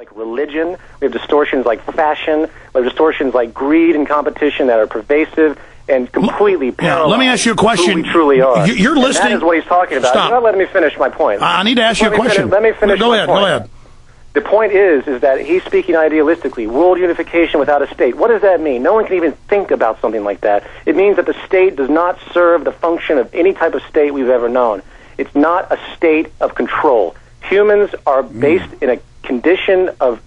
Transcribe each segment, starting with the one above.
like religion. We have distortions like fashion. We have distortions like greed and competition that are pervasive and completely parallel. Let me ask you a question. Who we truly are. You're listening. That is what he's talking about. Stop. You're not letting me finish my point. I need to ask you a question. Let me finish Go my ahead. point. Go ahead. The point is that he's speaking idealistically. World unification without a state. What does that mean? No one can even think about something like that. It means that the state does not serve the function of any type of state we've ever known. It's not a state of control. Humans are based in a condition of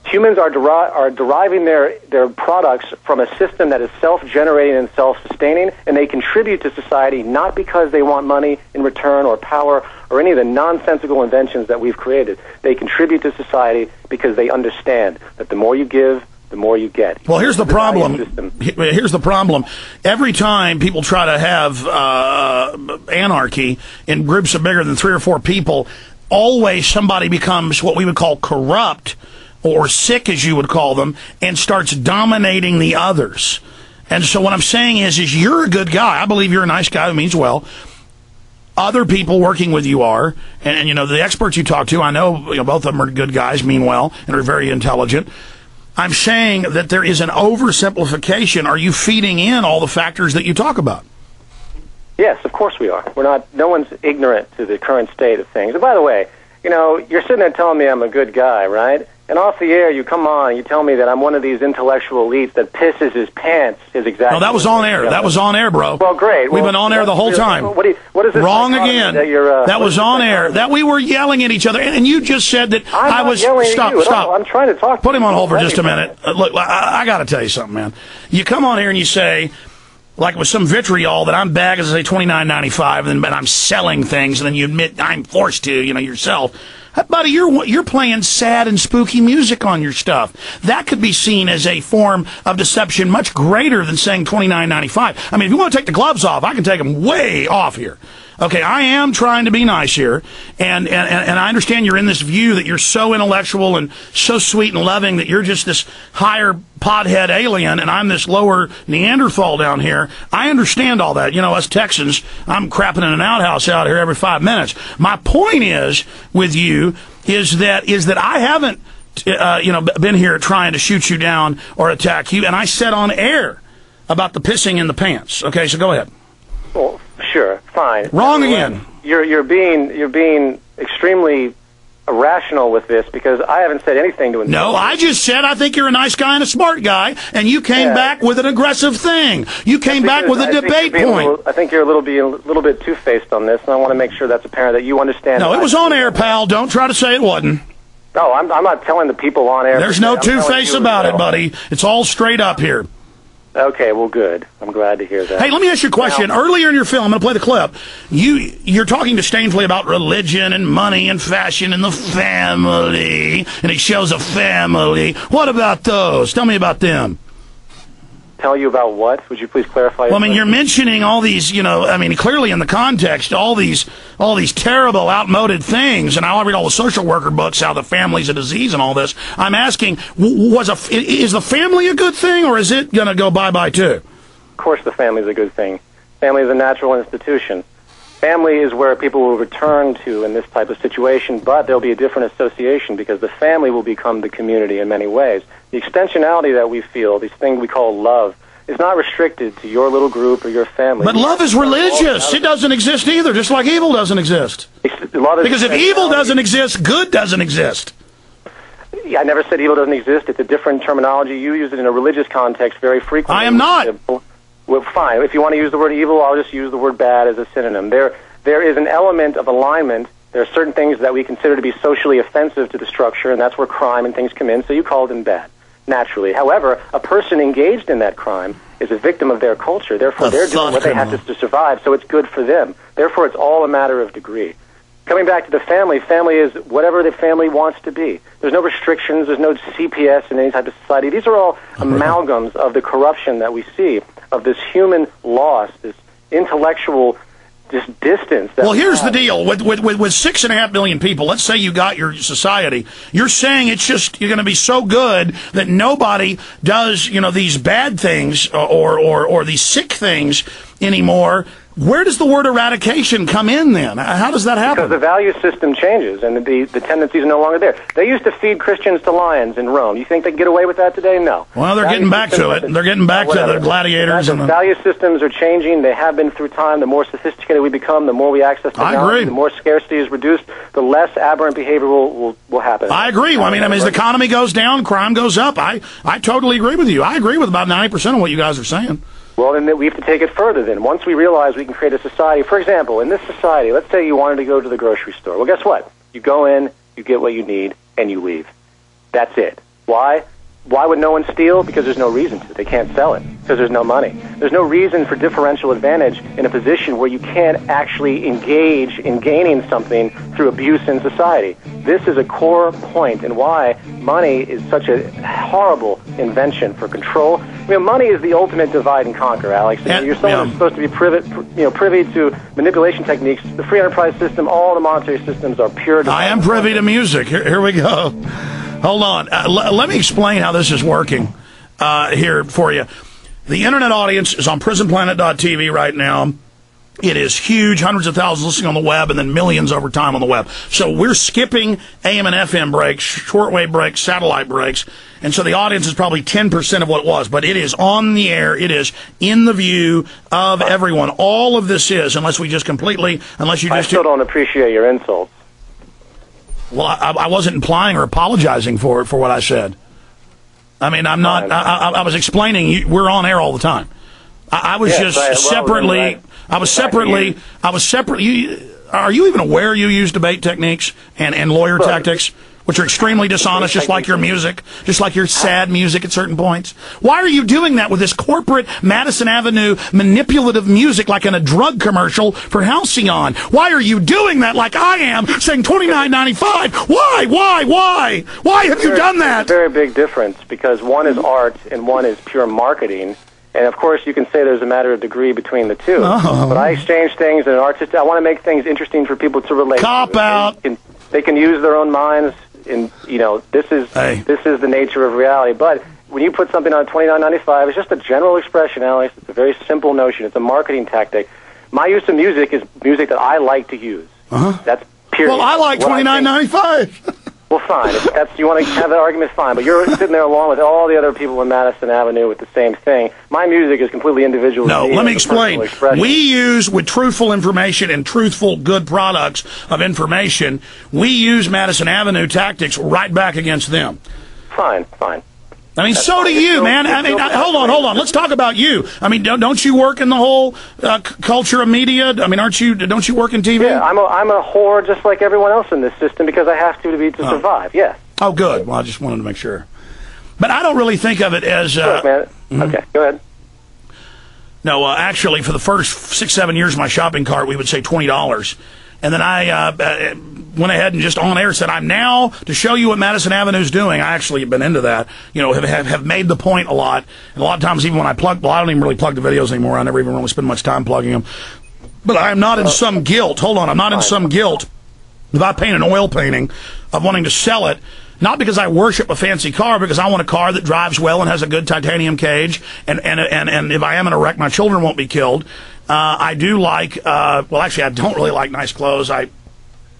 humans are deriving their products from a system that is self-generating and self-sustaining, and they contribute to society not because they want money in return or power or any of the nonsensical inventions that we've created. They contribute to society because they understand that the more you give, the more you get. Well, here's the problem. Here's the problem. Every time people try to have anarchy in groups of bigger than 3 or 4 people, always somebody becomes what we would call corrupt, or sick, as you would call them, and starts dominating the others. And so what I'm saying is you're a good guy. I believe you're a nice guy who means well. Other people working with you are, and you know, the experts you talk to, I know, you know, both of them are good guys, mean well, and are very intelligent. I'm saying that there is an oversimplification. Are you feeding in all the factors that you talk about? Yes, of course we are. We're not. No one's ignorant to the current state of things. And by the way, you know, you're sitting there telling me I'm a good guy, right? And off the air, you come on and you tell me that I'm one of these intellectual elites that pisses his pants. His exact. No, that was on air. That was on air, bro. Well, great. We've been on air the whole time. What is this? Wrong again. That was on air. That we were yelling at each other, and you just said that I was. Stop. I'm trying to talk. Put him on hold for just a minute. Look, I got to tell you something, man. You come on here and you say, like with some vitriol, that I'm back as I say $29.95, and I'm selling things, and then you admit I'm forced to, you know, yourself. Buddy, you're playing sad and spooky music on your stuff. That could be seen as a form of deception much greater than saying $29.95. I mean, if you want to take the gloves off, I can take them way off here. Okay, I am trying to be nice here, and I understand you're in this view that you're so intellectual and so sweet and loving that you're just this higher podhead alien, and I'm this lower Neanderthal down here. I understand all that. You know, us Texans, I'm crapping in an outhouse out here every 5 minutes. My point is with you is that I haven't been here trying to shoot you down or attack you, and I said on air about the pissing in the pants. Okay, so go ahead. Well, sure, fine. Wrong again. You're being extremely irrational with this because I haven't said anything to him. No, I just said I think you're a nice guy and a smart guy, and you came back with an aggressive thing. You came back with a debate point. I think you're a little bit two-faced on this, and I want to make sure that's apparent that you understand. No, it was on air, pal. Don't try to say it wasn't. No, I'm not telling the people on air. There's no two-face about it, buddy. It's all straight up here. Okay, well, good. I'm glad to hear that. Hey, let me ask you a question. Now, earlier in your film, I'm going to play the clip. You're talking disdainfully about religion and money and fashion and the family, and it shows a family. What about those? Tell me about them. Tell you about what? Would you please clarify? Well, I mean, you're mentioning all these, you know, I mean, clearly in the context, all these terrible, outmoded things, and I read all the social worker books, how the family's a disease and all this. I'm asking, is the family a good thing, or is it going to go bye-bye too? Of course the family's a good thing. Family is a natural institution. Family is where people will return to in this type of situation, but there'll be a different association because the family will become the community in many ways. The extensionality that we feel, these things we call love, is not restricted to your little group or your family. But love is religious. It doesn't exist either, just like evil doesn't exist. Because if evil doesn't exist, good doesn't exist. Yeah, I never said evil doesn't exist. It's a different terminology. You use it in a religious context very frequently. I am not. Well, fine. If you want to use the word evil, I'll just use the word bad as a synonym. There is an element of alignment. There are certain things that we consider to be socially offensive to the structure, and that's where crime and things come in, so you call them bad, naturally. However, a person engaged in that crime is a victim of their culture. Therefore, they're doing what they have to survive, so it's good for them. Therefore, it's all a matter of degree. Coming back to the family, family is whatever the family wants to be. There's no restrictions. There's no CPS in any type of society. These are all amalgams of the corruption that we see, of this human loss, this intellectual distance. Well, here's the deal. With 6.5 million people, let's say you got your society, you're saying it's just, you're going to be so good that nobody does, you know, these bad things or these sick things anymore Where does the word eradication come in then? How does that happen? Because the value system changes and the tendencies are no longer there. They used to feed Christians to lions in Rome. You think they can get away with that today? No. Well, they're getting back to it. They're getting back to the gladiators. The value systems are changing. They have been through time. The more sophisticated we become, the more we access technology, I agree. The more scarcity is reduced, the less aberrant behavior will happen. I agree. Well, I mean, as the economy goes down, crime goes up. I totally agree with you. I agree with about 90% of what you guys are saying. Well, then we have to take it further then. Once we realize we can create a society, for example, in this society, let's say you wanted to go to the grocery store. Well, guess what? You go in, you get what you need, and you leave. That's it. Why? Why would no one steal? Because there's no reason to. They can't sell it because there's no money. There's no reason for differential advantage in a position where you can't actually engage in gaining something through abuse in society. This is a core point in why money is such a horrible invention for control. I mean, money is the ultimate divide and conquer, Alex. You're someone who's supposed to be privy to manipulation techniques. The free enterprise system, all the monetary systems are pure. I am privy to music. Here we go. Hold on. Let me explain how this is working here for you. The internet audience is on prisonplanet.tv right now. It is huge, hundreds of thousands listening on the web, and then millions over time on the web. So we're skipping AM and FM breaks, shortwave breaks, satellite breaks, and so the audience is probably 10% of what it was. But it is on the air. It is in the view of everyone. All of this is, unless you just... I still don't appreciate your insults. Well, I wasn't implying or apologizing for what I said. I mean, I'm not. I was explaining. We're on air all the time. I was separately. Are you even aware you use debate techniques and lawyer tactics, which are extremely dishonest, just like your music, just like your sad music at certain points? Why are you doing that with this corporate Madison Avenue manipulative music like in a drug commercial for Halcyon? Why are you doing that like I am, saying $29.95? Why? Why have you done that? There's a very big difference because one is art and one is pure marketing. And, of course, you can say there's a matter of degree between the two. Oh. But I exchange things in an artistic... I want to make things interesting for people to relate. Cop out. They can use their own minds. In this is the nature of reality. But when you put something on $29.95, it's just a general expression, Alex. It's a very simple notion. It's a marketing tactic. My use of music is music that I like to use. That's period. Well, I like $29.95. Well, fine. If that's you want to have that argument, fine. But you're sitting there along with all the other people in Madison Avenue with the same thing. My music is completely individual. No, let me explain. We use, with truthful information and truthful good products of information, we use Madison Avenue tactics right back against them. Fine. I mean, so do you, man. I mean, hold on. Let's talk about you. I mean, don't you work in the whole culture of media? I mean, don't you work in TV? Yeah, I'm a whore just like everyone else in this system because I have to survive. Yeah. Oh, good. Well, I just wanted to make sure. But I don't really think of it as... Look, man. Okay, go ahead. No, actually, for the first 6-7 years of my shopping cart, we would say $20. And then I went ahead and just on air said, I'm now, to show you what Madison Avenue's doing. I actually have been into that, have made the point a lot. And a lot of times, even when I plug, I don't even really plug the videos anymore. I never even really spend much time plugging them. But I'm not in some guilt. Hold on. I'm not in some guilt if I paint an oil painting of wanting to sell it. Not because I worship a fancy car, because I want a car that drives well and has a good titanium cage. And if I am in a wreck, my children won't be killed. I do like, well, actually, I don't really like nice clothes. I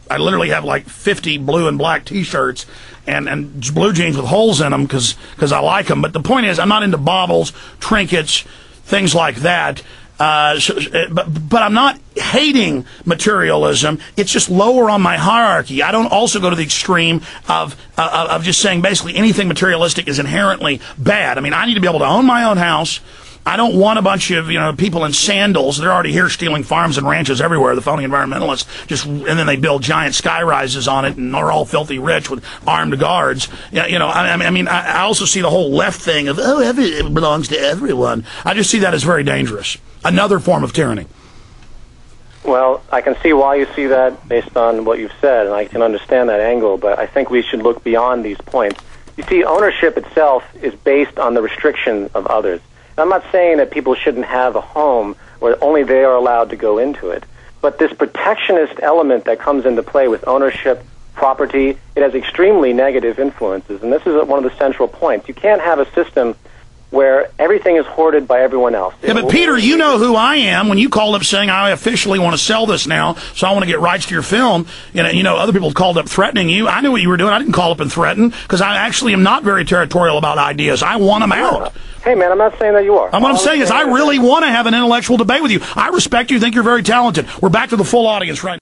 literally have like 50 blue and black T-shirts and blue jeans with holes in them because I like them. But the point is, I'm not into baubles, trinkets, things like that. But I'm not hating materialism. It's just lower on my hierarchy. I don't also go to the extreme of just saying basically anything materialistic is inherently bad. I mean, I need to be able to own my own house. I don't want a bunch of people in sandals. They're already here stealing farms and ranches everywhere. The phony environmentalists and then they build giant sky rises on it, and they're all filthy rich with armed guards. I also see the whole left thing of it belongs to everyone. I just see that as very dangerous. Another form of tyranny. Well, I can see why you see that based on what you've said, and I can understand that angle. But I think we should look beyond these points. You see, ownership itself is based on the restriction of others. I'm not saying that people shouldn't have a home where only they are allowed to go into it. But this protectionist element that comes into play with ownership, property, it has extremely negative influences. And this is one of the central points. You can't have a system where everything is hoarded by everyone else. Yeah, but Peter, you know who I am. When you called up saying I officially want to sell this now, so I want to get rights to your film, you know, other people called up threatening you. I knew what you were doing. I didn't call up and threaten because I actually am not very territorial about ideas. I want them out. Hey, man, I'm not saying that you are. What I'm saying is I really want to have an intellectual debate with you. I respect you. Think you're very talented. We're back to the full audience right now.